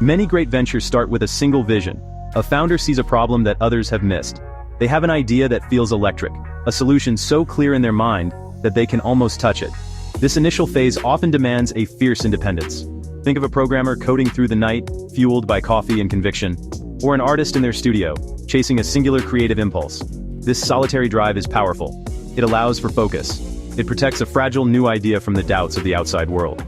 Many great ventures start with a single vision. A founder sees a problem that others have missed. They have an idea that feels electric, a solution so clear in their mind that they can almost touch it. This initial phase often demands a fierce independence. Think of a programmer coding through the night, fueled by coffee and conviction, or an artist in their studio, chasing a singular creative impulse. This solitary drive is powerful. It allows for focus. It protects a fragile new idea from the doubts of the outside world.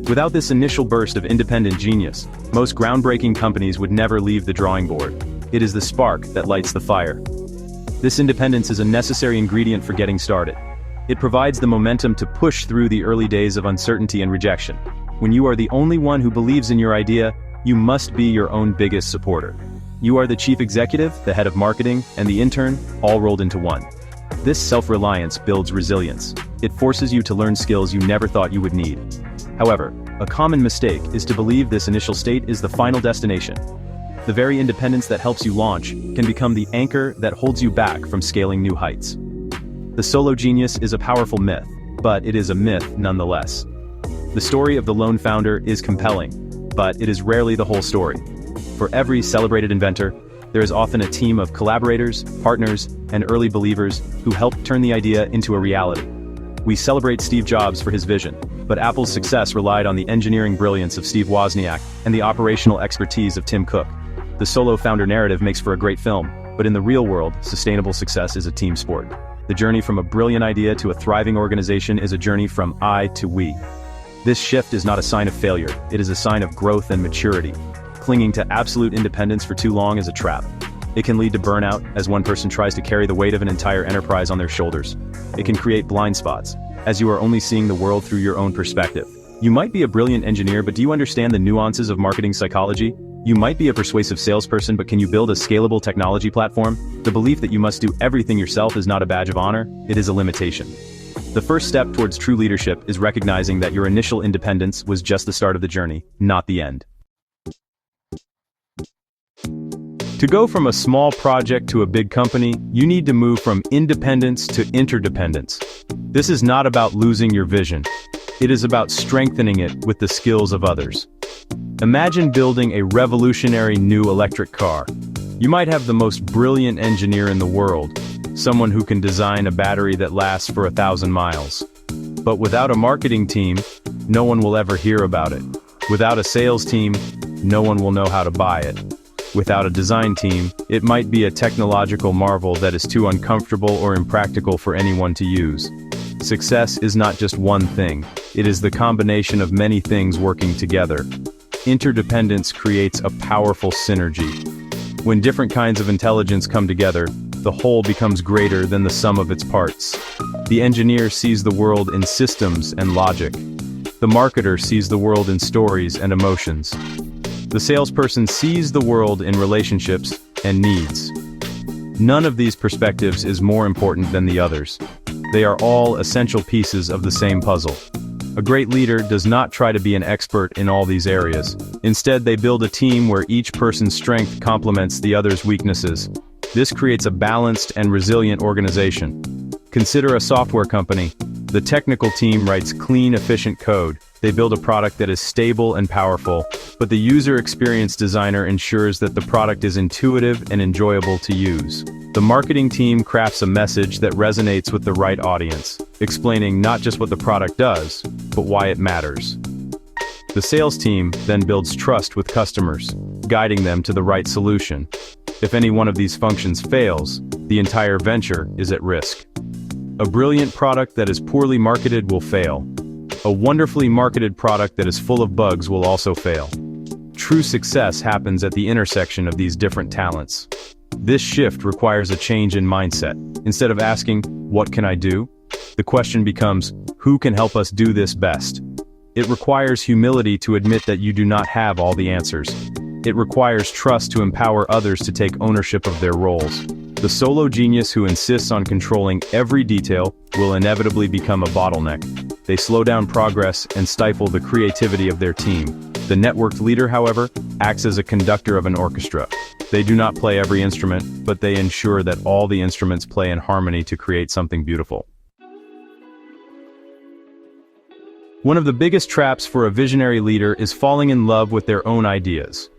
Without this initial burst of independent genius, most groundbreaking companies would never leave the drawing board. It is the spark that lights the fire. This independence is a necessary ingredient for getting started. It provides the momentum to push through the early days of uncertainty and rejection. When you are the only one who believes in your idea, you must be your own biggest supporter. You are the chief executive, the head of marketing, and the intern, all rolled into one. This self-reliance builds resilience. It forces you to learn skills you never thought you would need. However, a common mistake is to believe this initial state is the final destination. The very independence that helps you launch can become the anchor that holds you back from scaling new heights. The solo genius is a powerful myth, but it is a myth nonetheless. The story of the lone founder is compelling, but it is rarely the whole story. For every celebrated inventor, there is often a team of collaborators, partners, and early believers who helped turn the idea into a reality. We celebrate Steve Jobs for his vision, but Apple's success relied on the engineering brilliance of Steve Wozniak and the operational expertise of Tim Cook. The solo founder narrative makes for a great film, but in the real world, sustainable success is a team sport. The journey from a brilliant idea to a thriving organization is a journey from I to we. This shift is not a sign of failure, it is a sign of growth and maturity. Clinging to absolute independence for too long is a trap. It can lead to burnout, as one person tries to carry the weight of an entire enterprise on their shoulders. It can create blind spots, as you are only seeing the world through your own perspective. You might be a brilliant engineer, but do you understand the nuances of marketing psychology? You might be a persuasive salesperson, but can you build a scalable technology platform? The belief that you must do everything yourself is not a badge of honor, it is a limitation. The first step towards true leadership is recognizing that your initial independence was just the start of the journey, not the end. To go from a small project to a big company, you need to move from independence to interdependence. This is not about losing your vision. It is about strengthening it with the skills of others. Imagine building a revolutionary new electric car. You might have the most brilliant engineer in the world, someone who can design a battery that lasts for 1,000 miles. But without a marketing team, no one will ever hear about it. Without a sales team, no one will know how to buy it. Without a design team, it might be a technological marvel that is too uncomfortable or impractical for anyone to use. Success is not just one thing, it is the combination of many things working together. Interdependence creates a powerful synergy. When different kinds of intelligence come together, the whole becomes greater than the sum of its parts. The engineer sees the world in systems and logic. The marketer sees the world in stories and emotions. The salesperson sees the world in relationships and needs. None of these perspectives is more important than the others. They are all essential pieces of the same puzzle. A great leader does not try to be an expert in all these areas. Instead, they build a team where each person's strength complements the other's weaknesses. This creates a balanced and resilient organization. Consider a software company. The technical team writes clean, efficient code. They build a product that is stable and powerful, but the user experience designer ensures that the product is intuitive and enjoyable to use. The marketing team crafts a message that resonates with the right audience, explaining not just what the product does, but why it matters. The sales team then builds trust with customers, guiding them to the right solution. If any one of these functions fails, the entire venture is at risk. A brilliant product that is poorly marketed will fail. A wonderfully marketed product that is full of bugs will also fail. True success happens at the intersection of these different talents. This shift requires a change in mindset. Instead of asking, "What can I do?" the question becomes, "Who can help us do this best?" It requires humility to admit that you do not have all the answers. It requires trust to empower others to take ownership of their roles. The solo genius who insists on controlling every detail will inevitably become a bottleneck. They slow down progress and stifle the creativity of their team. The networked leader, however, acts as a conductor of an orchestra. They do not play every instrument, but they ensure that all the instruments play in harmony to create something beautiful. One of the biggest traps for a visionary leader is falling in love with their own ideas.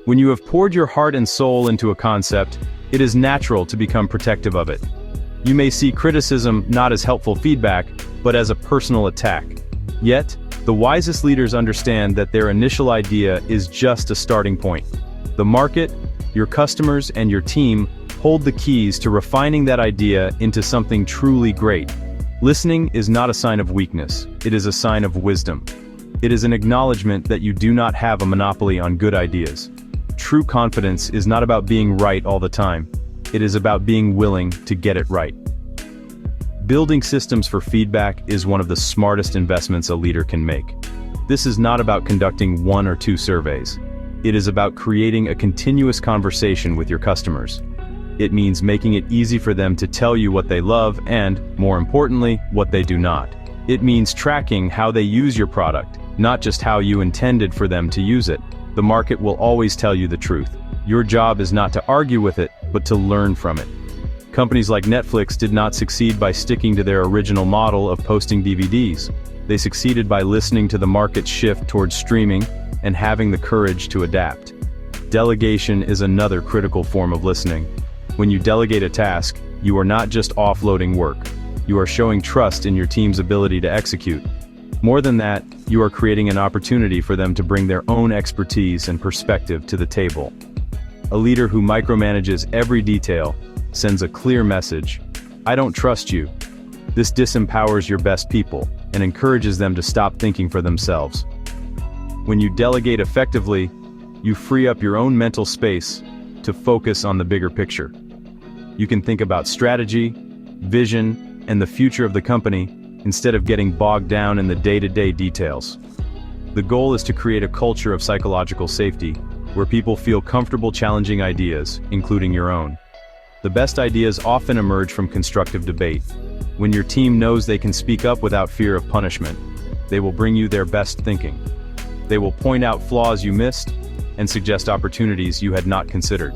When you have poured your heart and soul into a concept, it is natural to become protective of it. You may see criticism not as helpful feedback, but as a personal attack. Yet, the wisest leaders understand that their initial idea is just a starting point. The market, your customers, and your team hold the keys to refining that idea into something truly great. Listening is not a sign of weakness, it is a sign of wisdom. It is an acknowledgement that you do not have a monopoly on good ideas. True confidence is not about being right all the time, it is about being willing to get it right. Building systems for feedback is one of the smartest investments a leader can make. This is not about conducting 1 or 2 surveys. It is about creating a continuous conversation with your customers. It means making it easy for them to tell you what they love and, more importantly, what they do not. It means tracking how they use your product, not just how you intended for them to use it. The market will always tell you the truth. Your job is not to argue with it, but to learn from it. Companies like Netflix did not succeed by sticking to their original model of posting DVDs. They succeeded by listening to the market's shift towards streaming and having the courage to adapt. Delegation is another critical form of listening. When you delegate a task, you are not just offloading work. You are showing trust in your team's ability to execute. More than that, you are creating an opportunity for them to bring their own expertise and perspective to the table. A leader who micromanages every detail sends a clear message: I don't trust you. This disempowers your best people and encourages them to stop thinking for themselves. When you delegate effectively, you free up your own mental space to focus on the bigger picture. You can think about strategy, vision, and the future of the company instead of getting bogged down in the day-to-day details. The goal is to create a culture of psychological safety, where people feel comfortable challenging ideas, including your own. The best ideas often emerge from constructive debate. When your team knows they can speak up without fear of punishment, they will bring you their best thinking. They will point out flaws you missed and suggest opportunities you had not considered.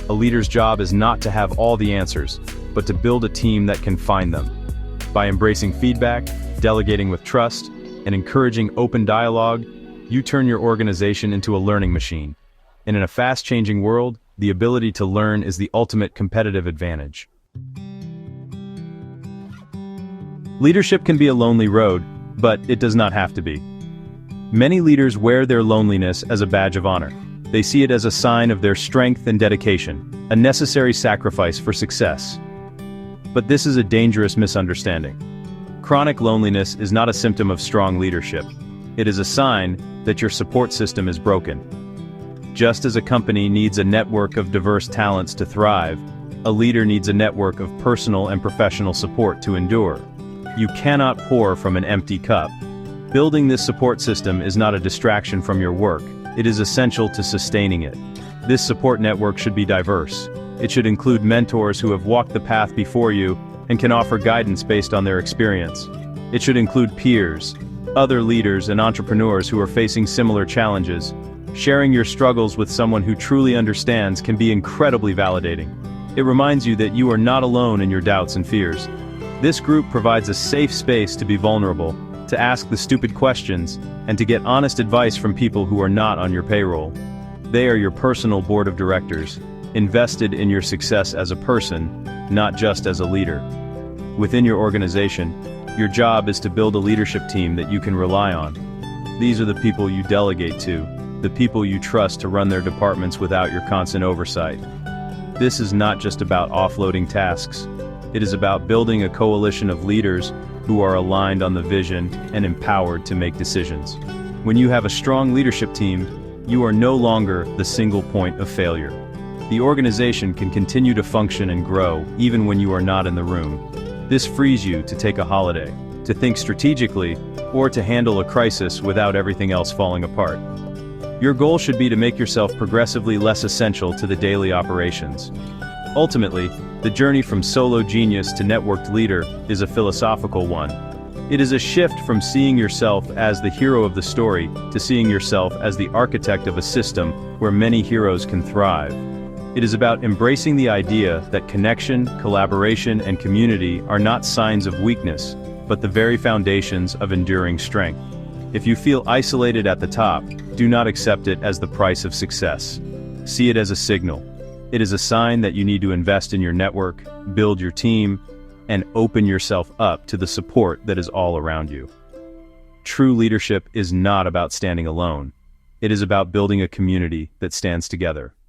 A leader's job is not to have all the answers, but to build a team that can find them. By embracing feedback, delegating with trust, and encouraging open dialogue, you turn your organization into a learning machine. And in a fast-changing world, the ability to learn is the ultimate competitive advantage. Leadership can be a lonely road, but it does not have to be. Many leaders wear their loneliness as a badge of honor. They see it as a sign of their strength and dedication, a necessary sacrifice for success. But this is a dangerous misunderstanding. Chronic loneliness is not a symptom of strong leadership. It is a sign that your support system is broken. Just as a company needs a network of diverse talents to thrive, a leader needs a network of personal and professional support to endure. You cannot pour from an empty cup. Building this support system is not a distraction from your work. It is essential to sustaining it. This support network should be diverse. It should include mentors who have walked the path before you and can offer guidance based on their experience. It should include peers, other leaders and entrepreneurs who are facing similar challenges. Sharing your struggles with someone who truly understands can be incredibly validating. It reminds you that you are not alone in your doubts and fears. This group provides a safe space to be vulnerable, to ask the stupid questions, and to get honest advice from people who are not on your payroll. They are your personal board of directors, invested in your success as a person, not just as a leader. Within your organization, your job is to build a leadership team that you can rely on. These are the people you delegate to, the people you trust to run their departments without your constant oversight. This is not just about offloading tasks. It is about building a coalition of leaders who are aligned on the vision and empowered to make decisions. When you have a strong leadership team, you are no longer the single point of failure. The organization can continue to function and grow even when you are not in the room. This frees you to take a holiday, to think strategically, or to handle a crisis without everything else falling apart. Your goal should be to make yourself progressively less essential to the daily operations. Ultimately, the journey from solo genius to networked leader is a philosophical one. It is a shift from seeing yourself as the hero of the story to seeing yourself as the architect of a system where many heroes can thrive. It is about embracing the idea that connection, collaboration, and community are not signs of weakness, but the very foundations of enduring strength. If you feel isolated at the top, do not accept it as the price of success. See it as a signal. It is a sign that you need to invest in your network, build your team, and open yourself up to the support that is all around you. True leadership is not about standing alone. It is about building a community that stands together.